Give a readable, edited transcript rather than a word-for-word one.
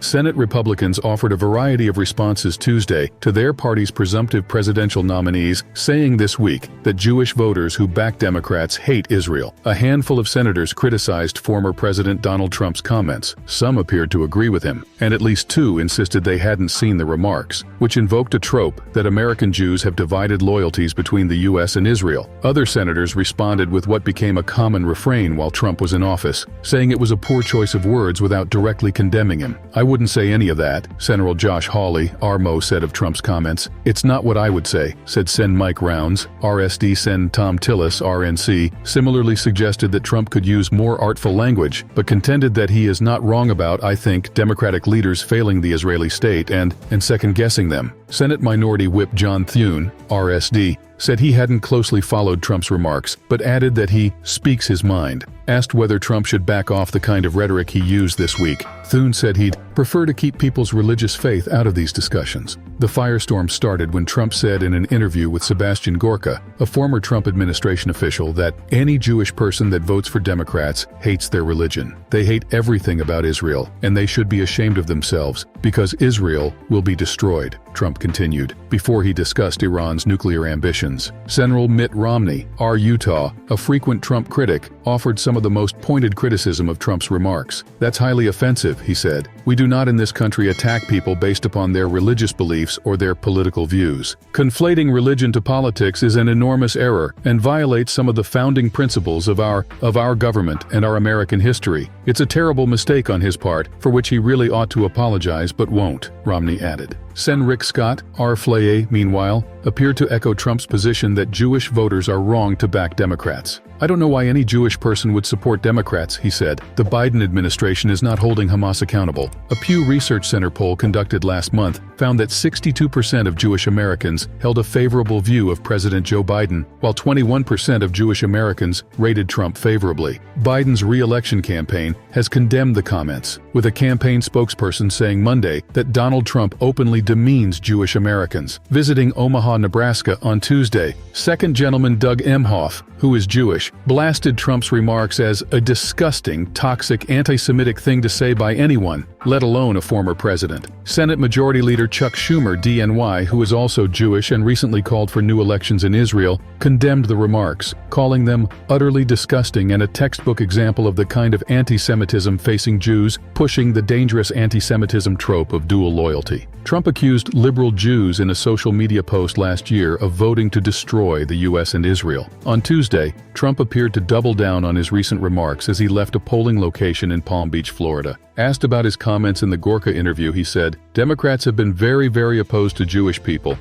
Senate Republicans offered a variety of responses Tuesday to their party's presumptive presidential nominees, saying this week that Jewish voters who back Democrats hate Israel. A handful of senators criticized former President Donald Trump's comments. Some appeared to agree with him, and at least two insisted they hadn't seen the remarks, which invoked a trope that American Jews have divided loyalties between the U.S. and Israel. Other senators responded with what became a common refrain while Trump was in office, saying it was a poor choice of words without directly condemning him. "I wouldn't say any of that," Senator Josh Hawley, RMO, said of Trump's comments. "It's not what I would say," said Sen Mike Rounds. RSD Sen Tom Tillis, RNC, similarly suggested that Trump could use more artful language, but contended that he is not wrong about, I think, Democratic leaders failing the Israeli state and second-guessing them. Senate Minority Whip John Thune, RSD, said he hadn't closely followed Trump's remarks, but added that he speaks his mind. Asked whether Trump should back off the kind of rhetoric he used this week, Thune said he'd prefer to keep people's religious faith out of these discussions. The firestorm started when Trump said in an interview with Sebastian Gorka, a former Trump administration official, that any Jewish person that votes for Democrats hates their religion. They hate everything about Israel, and they should be ashamed of themselves, because Israel will be destroyed, Trump continued, before he discussed Iran's nuclear ambitions. Senator Mitt Romney, R. Utah, a frequent Trump critic, offered some of the most pointed criticism of Trump's remarks. "That's highly offensive," he said. "We do not in this country attack people based upon their religious beliefs or their political views. Conflating religion to politics is an enormous error and violates some of the founding principles of our government and our American history. It's a terrible mistake on his part, for which he really ought to apologize but won't," Romney added. Sen Rick Scott, R. Flaye, meanwhile, appeared to echo Trump's position that Jewish voters are wrong to back Democrats. "I don't know why any Jewish person would support Democrats," he said. "The Biden administration is not holding Hamas accountable." A Pew Research Center poll conducted last month found that 62% of Jewish Americans held a favorable view of President Joe Biden, while 21% of Jewish Americans rated Trump favorably. Biden's re-election campaign has condemned the comments, with a campaign spokesperson saying Monday that Donald Trump openly demeans Jewish Americans. Visiting Omaha, Nebraska on Tuesday, Second Gentleman Doug Emhoff, who is Jewish, blasted Trump's remarks as a disgusting, toxic, anti-Semitic thing to say by anyone, let alone a former president. Senate Majority Leader Chuck Schumer, DNY, who is also Jewish and recently called for new elections in Israel, condemned the remarks, calling them utterly disgusting and a textbook example of the kind of anti-Semitism facing Jews, pushing the dangerous anti-Semitism trope of dual loyalty. Trump accused liberal Jews in a social media post last year of voting to destroy the U.S. and Israel. On Tuesday, Trump appeared to double down on his recent remarks as he left a polling location in Palm Beach, Florida. Asked about his comments in the Gorka interview, he said, "Democrats have been very, very opposed to Jewish people.